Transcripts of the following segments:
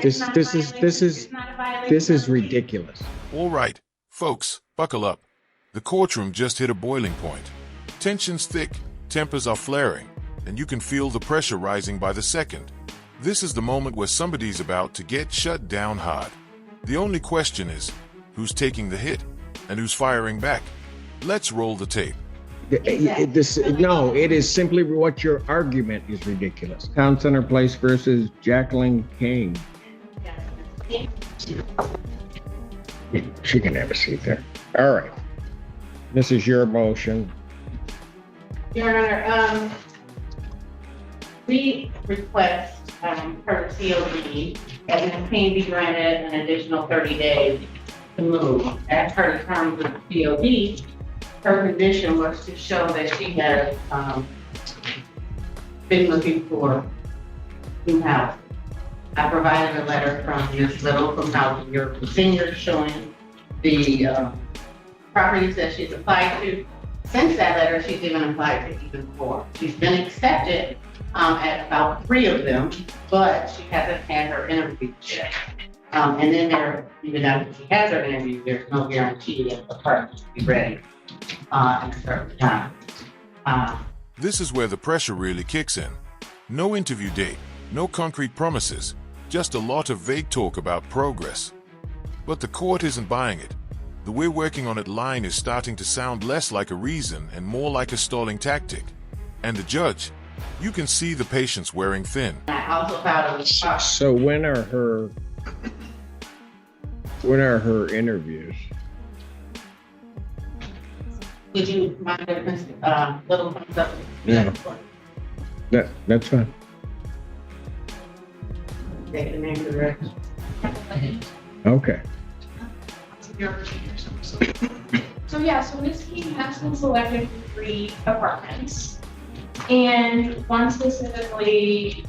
This not a this is violation. this is It's not a violation this is of the peace. ridiculous. All right, folks, buckle up. The courtroom just hit a boiling point. Tension's thick, tempers are flaring, and you can feel the pressure rising by the second. This is the moment where somebody's about to get shut down hard. The only question is, who's taking the hit and who's firing back? Let's roll the tape. No, it is simply what your argument is ridiculous. Town Center Place versus Jacqueline King. She can have a seat there. All right. This is your motion. Your Honor, we request her COD that Ms. King be granted an additional 30 days to move. As per the terms of the COD, her condition was to show that she has been looking for new house. I provided a letter from Ms. Little from Housing Europe for Seniors showing the properties that she's applied to. Since that letter, she's even applied to even more. She's been accepted at about 3 of them, but she hasn't had her interview yet. And then even after she has her interview, there's no guarantee that the apartment will be ready in a certain time. This is where the pressure really kicks in. No interview date, no concrete promises, just a lot of vague talk about progress. But the court isn't buying it. The "we're working on it" line is starting to sound less like a reason and more like a stalling tactic. And the judge, you can see the patience wearing thin. I also filed a So when are her interviews? Would you mind if Ms. Little comes up? Yeah. That's fine. Take the name of the record. Okay. So Ms. King has been selected for 3 apartments. And one specifically,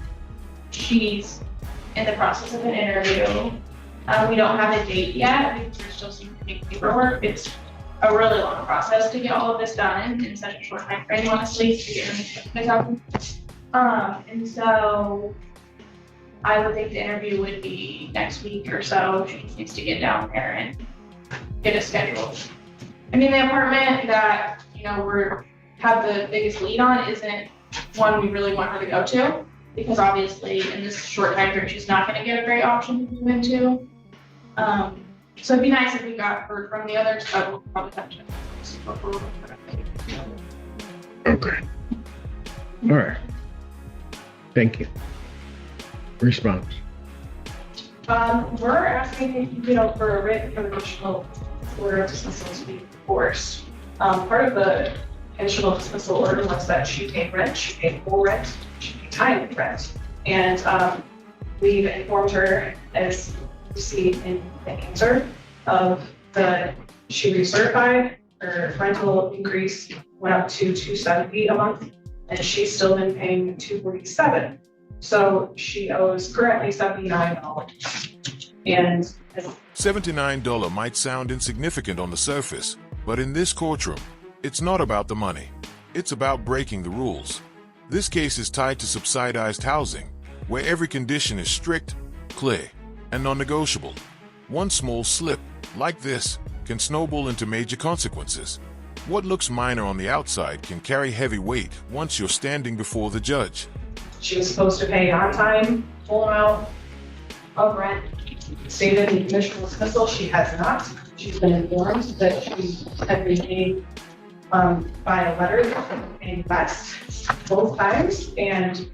she's in the process of an interview. We don't have a date yet because there's still some paperwork. It's a really long process to get all of this done in such a short time frame, honestly, to get everything done. And so I would think the interview would be next week or so. She just needs to get down there and get it scheduled. I mean, the apartment that, have the biggest lead on isn't one we really want her to go to, because obviously in this short time frame, she's not gonna get a great option to move into. So it'd be nice if we got her from the others, but we'll probably have to. Okay. All right. Thank you. Response. We're asking, for a written conditional order of dismissal to be enforced. Part of the conditional dismissal order was that she paid rent, she paid full rent, she paid timely rent. And we've informed her, as you see in the answer, she recertified, her rental increase went up to $270 a month, and she's still been paying $247. So she owes currently $79. And $79 might sound insignificant on the surface, but in this courtroom, it's not about the money. It's about breaking the rules. This case is tied to subsidized housing, where every condition is strict, clear, and non-negotiable. One small slip, like this, can snowball into major consequences. What looks minor on the outside can carry heavy weight once you're standing before the judge. she was supposed to pay on time, full amount of rent, stated in the conditional dismissal. She has not. She's been informed that she had been paid by a letter paying less both times, and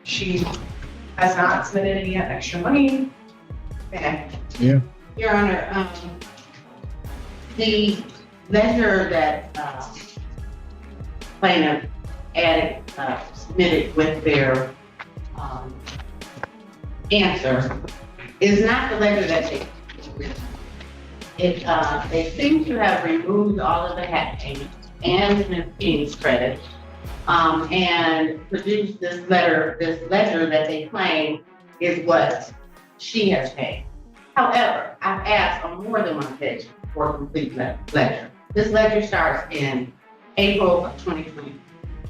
she has not submitted any extra money. Okay. Yeah. Your Honor, the ledger that plaintiff added, submitted with their answer is not the ledger that they seem to have removed all of the hat payments and Ms. King's credit, and produced this ledger that they claim is what she has paid. However, I've asked on more than one page for a complete ledger. This ledger starts in April of 2020.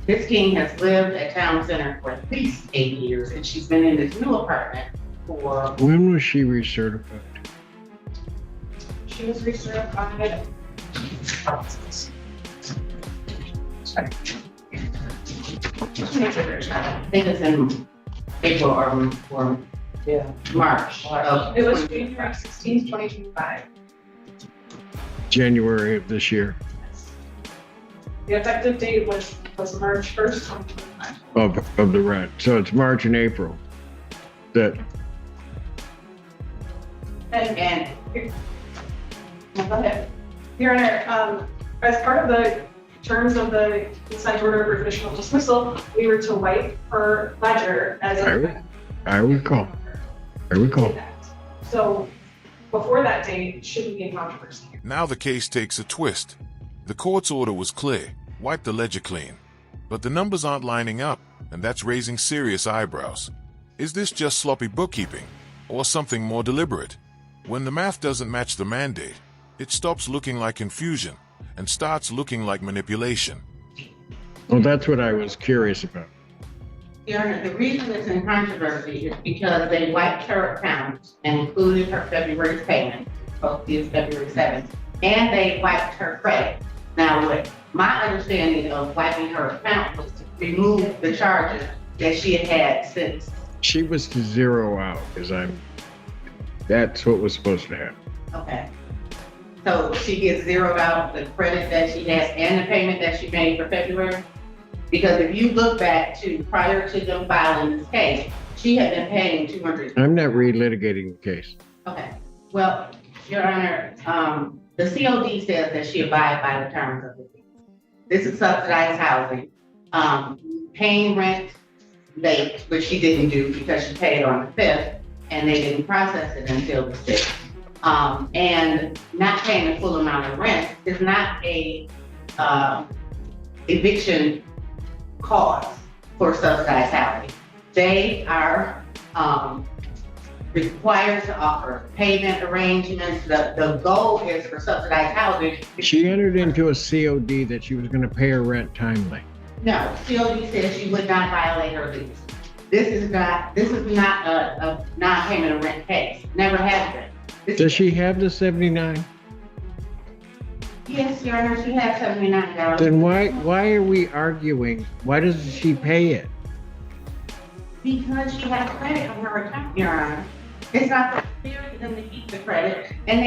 Ms. King has lived at Town Center for at least 8 years, and she's been in this new apartment for, When was she recertified? She was recertified. I think it's in April or March of. It was January 16th, 2025. January of this year, The effective date was March 1st, 2025. of the rent. So it's March and April. That, And, Go ahead. Your Honor, as part of the terms of the consent order for conditional dismissal, we were to wipe her ledger as I recall. I recall. So before that date, it shouldn't be in controversy. Now the case takes a twist. The court's order was clear, wipe the ledger clean. But the numbers aren't lining up, and that's raising serious eyebrows. Is this just sloppy bookkeeping, or something more deliberate? When the math doesn't match the mandate, it stops looking like confusion and starts looking like manipulation. Well, that's what I was curious about. Your Honor, the reason it's in controversy is because they wiped her account and included her February's payment, supposed to be February 7th, and they wiped her credit. Now, what my understanding of wiping her account was to remove the charges that she had had since. She was to zero out, that's what was supposed to happen. Okay. So she gets zeroed out the credit that she has and the payment that she made for February? Because if you look back to prior to them filing this case, she had been paying $200. I'm not relitigating the case. Okay, well, Your Honor, the COD says that she abide by the terms of the lease. This is subsidized housing. Paying rent late, which she didn't do because she paid on the 5th, and they didn't process it until the 6th. And not paying the full amount of rent is not a eviction cause for subsidized housing. They are required to offer payment arrangements. The goal is for subsidized housing. She entered into a COD that she was going to pay her rent timely. No, COD says she would not violate her lease. This is not a non-payment of rent case. Never has been. Does she have the 79? Yes, Your Honor, she has $79. Then why are we arguing? Why doesn't she pay it? Because she has credit on her account, Your Honor. It's not fair for them to keep the credit, and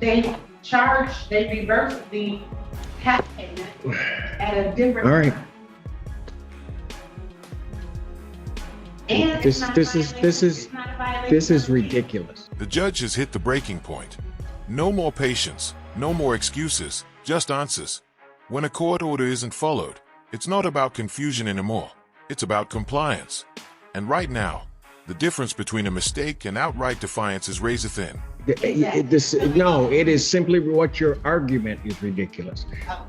they reverse the half payment at a different. All right. time. And This is ridiculous. ridiculous. The judge has hit the breaking point. No more patience, no more excuses, just answers. When a court order isn't followed, it's not about confusion anymore. It's about compliance. And right now, the difference between a mistake and outright defiance is razor thin. It is simply what your argument is ridiculous.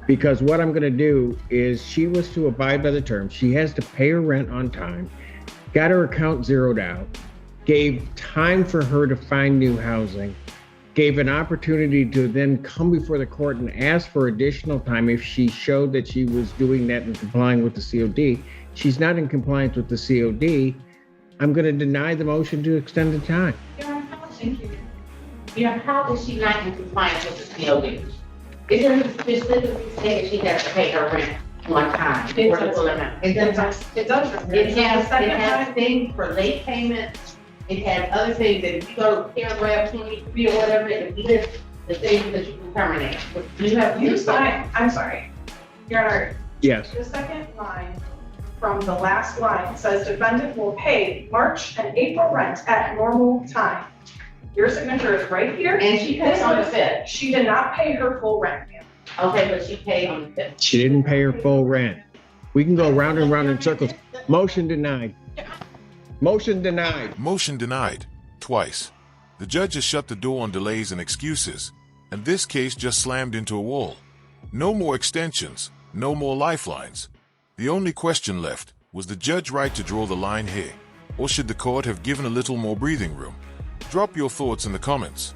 Because what I'm going to do is she was to abide by the terms. She has to pay her rent on time, got her account zeroed out, gave time for her to find new housing, gave an opportunity to then come before the court and ask for additional time if she showed that she was doing that and complying with the COD. She's not in compliance with the COD. I'm going to deny the motion to extend the time. Your Honor, thank you. Your Honor, how is she not in compliance with the COD? It doesn't specifically say that she has to pay her rent one time. It or the does. full amount. It does. It has things for late payments. It has other things that if you go to paragraph 23 or whatever, it lists the things that you can terminate. I'm sorry. Your Honor, Yes. the second line from the last line says defendant will pay March and April rent at normal time. Your signature is right here. And she paid on the 5th. She did not pay her full rent, ma'am. Okay, but she paid on the 5th. She didn't pay her full rent. We can go round and round in circles. Motion denied. Motion denied. Motion denied, twice. The judge has shut the door on delays and excuses, and this case just slammed into a wall. No more extensions, no more lifelines. The only question left, was the judge right to draw the line here? Or should the court have given a little more breathing room? Drop your thoughts in the comments.